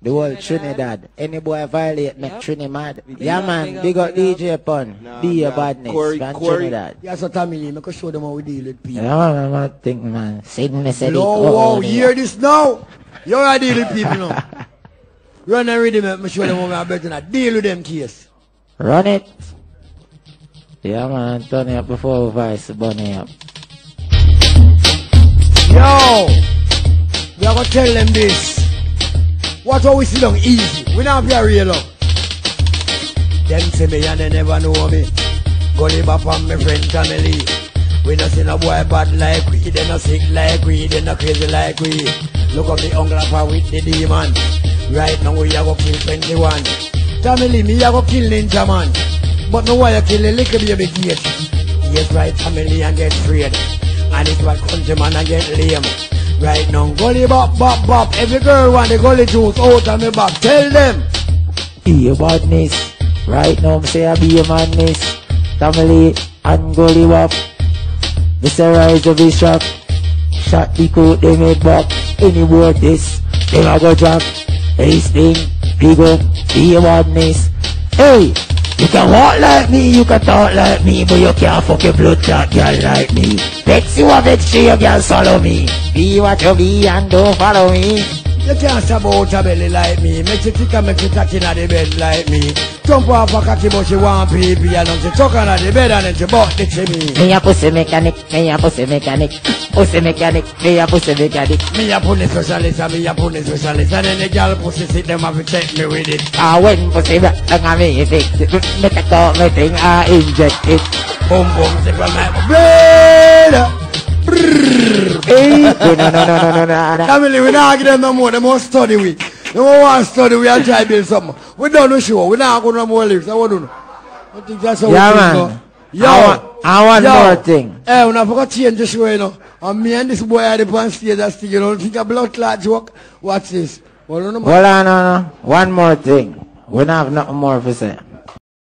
The whole Trinidad. Any boy violate make Trini mad. Yeah man, big up DJ Pun. Be a badness from Trinidad. Yeah, so Tammy, I can show them how we deal with people. Yeah man, I think man. Sydney said it. No, hear this now. You are dealing with people now. Run and read them, show them how we better not deal with them case. Run it. Yeah man, turn it up before Vice bunny up. Yo, we are gonna tell them this. What are we sit down easy? We not be real up. Them say me and they never know me. Gully Bop and my friend family. We not see no boy bad like we. They not sick like we. They not crazy like we. Look up the uncle up with the demon. Right now we are gonna kill 21. Family, me a go kill Ninja man. But no why you kill a little baby gate. Yes right family and get freed. And it's what countryman and get lame. Right now, Gully Bop, Bop, Bop. Every girl want the gully juice out of me back. Tell them. Be a badness. Right now, I say I be a madness. Family and Gully Bop. This a rise of his shop. Shot the coat, they made back. Any word this, they a go drop. Hey, sting, big up, be a badness. Hey, you can walk like me, you can talk like me, but you can't fuck a blood clot girl like me. Vex you a vex you can't swallow me. Be what you be and don't follow me. You can't stab out a belly like me. Make you thick and make you cocky in the bed like me. Jump off a cocky but she want pee and then she tuck on the bed and then she butt the chimney. Me a pussy mechanic, me a pussy mechanic. Pussy mechanic, me a pussy mechanic. Me a pussy specialist and me a pussy specialist. And then the girl pussy sit them have to check me with it. When pussy black and me fix it. Me take out my thing, I inject it. Boom boom, zip on my blood. Hey, no. Family, we not give them no more. They must study we. They won't want to study. We are trying to build something. We don't know show. We not going to no more lives. I don't know. I think that's how yeah, we man. Yo, I want more thing. Hey, we not forgot to change the show, you know. And me and this boy are the on stage that still, you know, think a blood clot joke. Watch this. Hold on, no. One more thing. We don't have nothing more to say.